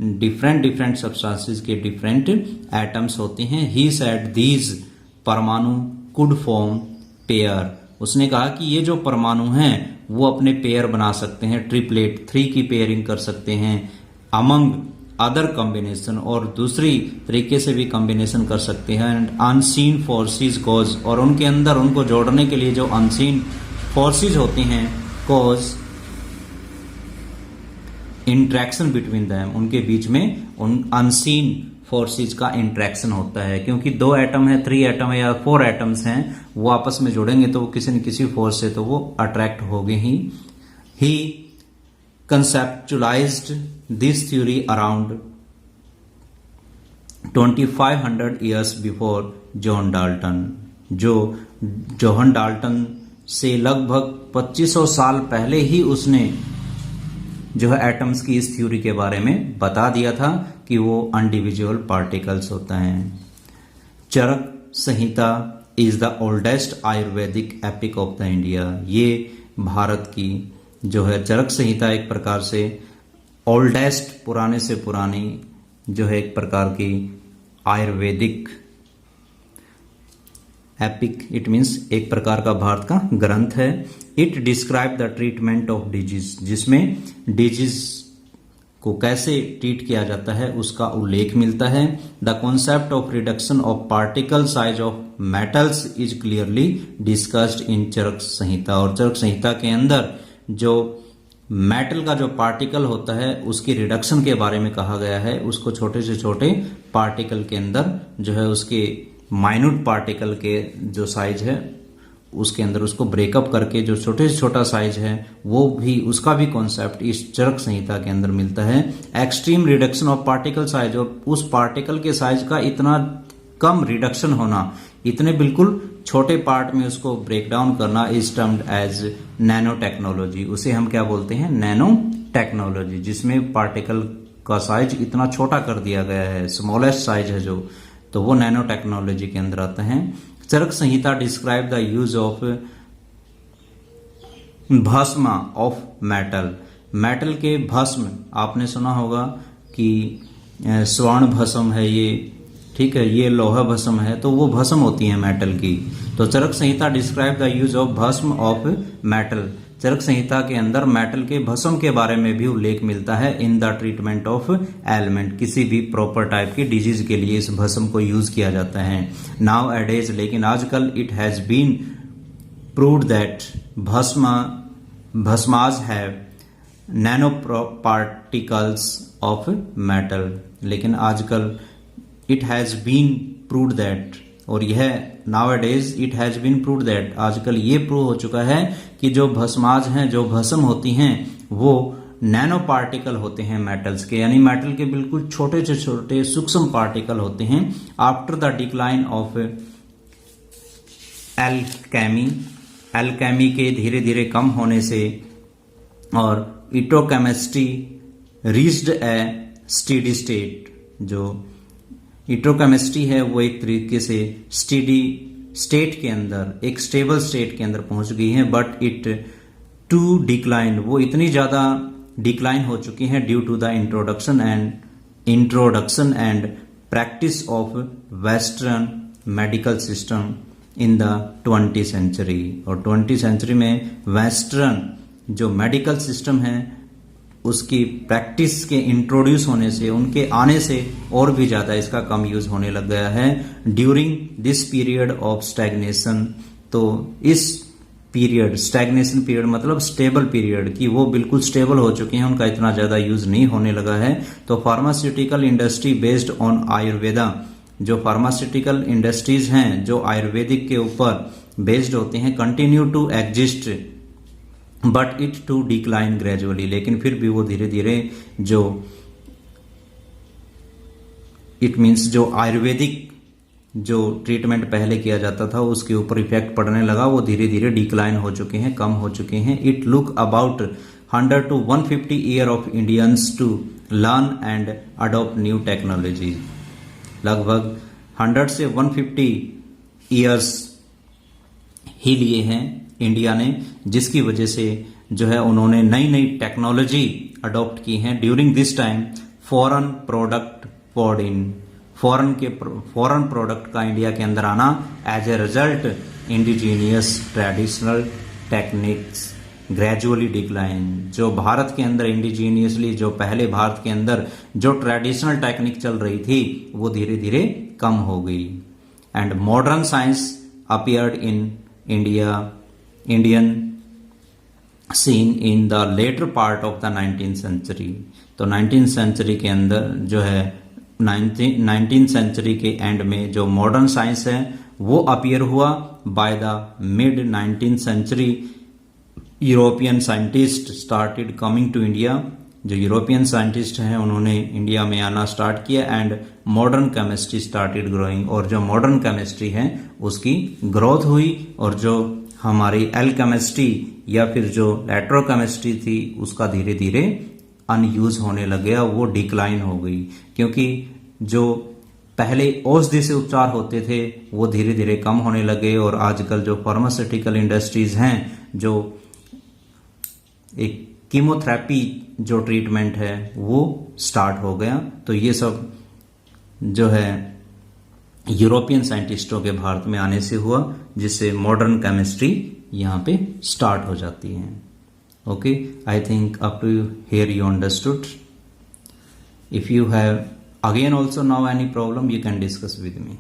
डिफरेंट सब्सटेंसेस के डिफरेंट एटम्स होते हैं। ही सेड दीज परमाणु कुड फॉर्म पेयर, उसने कहा कि ये जो परमाणु हैं वो अपने पेयर बना सकते हैं, ट्रिपलेट 3 की पेयरिंग कर सकते हैं, अमंग अदर कॉम्बिनेशन, और दूसरी तरीके से भी कॉम्बिनेशन कर सकते हैं। एंड अनसीन फोर्सेस कॉज, और उनके अंदर उनको जोड़ने के लिए जो अनसीन फोर्सेस होती हैं, कॉज इंट्रैक्शन बिटवीन देम, उनके बीच में उन अनसीन फोर्सेस का इंट्रैक्शन होता है, क्योंकि 2 एटम है, 3 एटम है या 4 एटम्स हैं, वो आपस में जुड़ेंगे तो वो किसी न किसी फोर्स से तो वो अट्रैक्ट होंगे ही conceptualized this theory around 2500 years before John Dalton, जो जॉन डाल्टन से लगभग 2500 साल पहले ही उसने जो है एटम्स की इस थ्योरी के बारे में बता दिया था कि वो इंडिविजुअल पार्टिकल्स होता है। Charaka Samhita is the oldest ayurvedic epic of the India, ये भारत की जो है चरक संहिता एक प्रकार से ओल्डेस्ट, पुराने से पुरानी जो है एक प्रकार की आयुर्वेदिक एपिक, इट मीन्स एक प्रकार का भारत का ग्रंथ है। It describe the treatment of disease, जिसमें डिजीज को कैसे ट्रीट किया जाता है उसका उल्लेख मिलता है। The concept of reduction of particle size of metals is clearly discussed in Charaka Samhita, और चरक संहिता के अंदर जो मेटल का जो पार्टिकल होता है उसकी रिडक्शन के बारे में कहा गया है। उसको छोटे से छोटे पार्टिकल के अंदर जो है उसके माइन्यूट पार्टिकल के जो साइज है उसके अंदर उसको ब्रेकअप करके जो छोटे से छोटा साइज है वो भी, उसका भी कॉन्सेप्ट इस चरक संहिता के अंदर मिलता है। Extreme reduction of particle size, और उस पार्टिकल के साइज का इतना कम रिडक्शन होना, इतने बिल्कुल छोटे पार्ट में उसको ब्रेक डाउन करना, is termed as nano technology, उसे हम क्या बोलते हैं, नैनो टेक्नोलॉजी, जिसमें पार्टिकल का साइज इतना छोटा कर दिया गया है, स्मॉलेस्ट साइज है जो, तो वो नैनो टेक्नोलॉजी के अंदर आते हैं। चरक संहिता डिस्क्राइब द यूज ऑफ भस्म ऑफ मेटल, मेटल के भस्म, आपने सुना होगा कि स्वर्ण भस्म है ये, ठीक है, ये लोहा भस्म है, तो वो भस्म होती है मेटल की। तो चरक संहिता डिस्क्राइब द यूज ऑफ भस्म ऑफ मेटल, चरक संहिता के अंदर मेटल के भस्म के बारे में भी उल्लेख मिलता है। In the treatment of element, किसी भी प्रॉपर टाइप की डिजीज के लिए इस भस्म को यूज किया जाता है। नाउ एडेज, लेकिन आजकल it has been proved that bhasmas have nano particles of metal, लेकिन आजकल it has been proved that, और यह nowadays it has been proved that, आजकल ये प्रूव हो चुका है कि जो भस्माज हैं, जो भस्म होती हैं, वो नैनो पार्टिकल होते हैं मेटल्स के, यानी मेटल के बिल्कुल छोटे से छोटे सूक्ष्म पार्टिकल होते हैं। After the decline of alchemy के धीरे धीरे कम होने से, और इलेक्ट्रोकेमिस्ट्री रीच्ड ए स्टेडी स्टेट, जो इलेक्ट्रोकेमिस्ट्री है वो एक तरीके से स्टेडी स्टेट के अंदर, एक स्टेबल स्टेट के अंदर पहुंच गई है। बट इट टू डिक्लाइन, वो इतनी ज्यादा डिक्लाइन हो चुकी है due to the introduction and practice of western medical system in the 20th century. और 20th सेंचुरी में वेस्टर्न जो मेडिकल सिस्टम है उसकी प्रैक्टिस के इंट्रोड्यूस होने से, उनके आने से और भी ज़्यादा इसका कम यूज होने लग गया है during this period of stagnation. तो इस पीरियड, स्टैग्नेशन पीरियड मतलब स्टेबल पीरियड, कि वो बिल्कुल स्टेबल हो चुके हैं, उनका इतना ज़्यादा यूज नहीं होने लगा है। तो pharmaceutical industry based on Ayurveda, जो फार्मास्यूटिकल इंडस्ट्रीज हैं जो आयुर्वेदिक के ऊपर बेस्ड होते हैं, continue to exist but it to decline gradually, लेकिन फिर भी वो धीरे धीरे जो इट मीन्स जो आयुर्वेदिक जो ट्रीटमेंट पहले किया जाता था उसके ऊपर इफेक्ट पड़ने लगा, वो धीरे धीरे डिक्लाइन हो चुके हैं, कम हो चुके हैं। It look about 100 to 150 year of Indians to learn and adopt new technology. लगभग 100 से 150 ईयर्स ही लिए हैं इंडिया ने, जिसकी वजह से जो है उन्होंने नई नई टेक्नोलॉजी अडॉप्ट की हैं। During this time foreign product poured in, foreign product का इंडिया के अंदर आना, as a result indigenous traditional techniques gradually decline. जो भारत के अंदर इंडिजीनियसली, जो पहले भारत के अंदर जो ट्रेडिशनल टेक्निक चल रही थी वो धीरे धीरे कम हो गई। And modern science appeared in Indian scene in the later part of the 19th century. तो 19th सेंचुरी के अंदर जो है 19th सेंचुरी के एंड में जो मॉडर्न साइंस है वो अपीयर हुआ। By the mid 19th century European scientist started coming to India. जो यूरोपियन साइंटिस्ट हैं उन्होंने इंडिया में आना स्टार्ट किया and modern chemistry started growing. और जो मॉडर्न केमिस्ट्री है उसकी ग्रोथ हुई, और जो हमारी एल्केमिस्ट्री या फिर जो इलेक्ट्रोकेमिस्ट्री थी उसका धीरे धीरे अनयूज होने लग गया, वो डिक्लाइन हो गई। क्योंकि जो पहले औषधि से उपचार होते थे वो धीरे धीरे कम होने लगे, और आजकल जो फार्मास्यूटिकल इंडस्ट्रीज हैं, जो एक कीमोथेरेपी जो ट्रीटमेंट है वो स्टार्ट हो गया। तो ये सब जो है यूरोपियन साइंटिस्टों के भारत में आने से हुआ, जिससे मॉडर्न केमिस्ट्री यहाँ पे स्टार्ट हो जाती है। Okay, I think up to here you understood. If you have again also now any problem, you can discuss with me.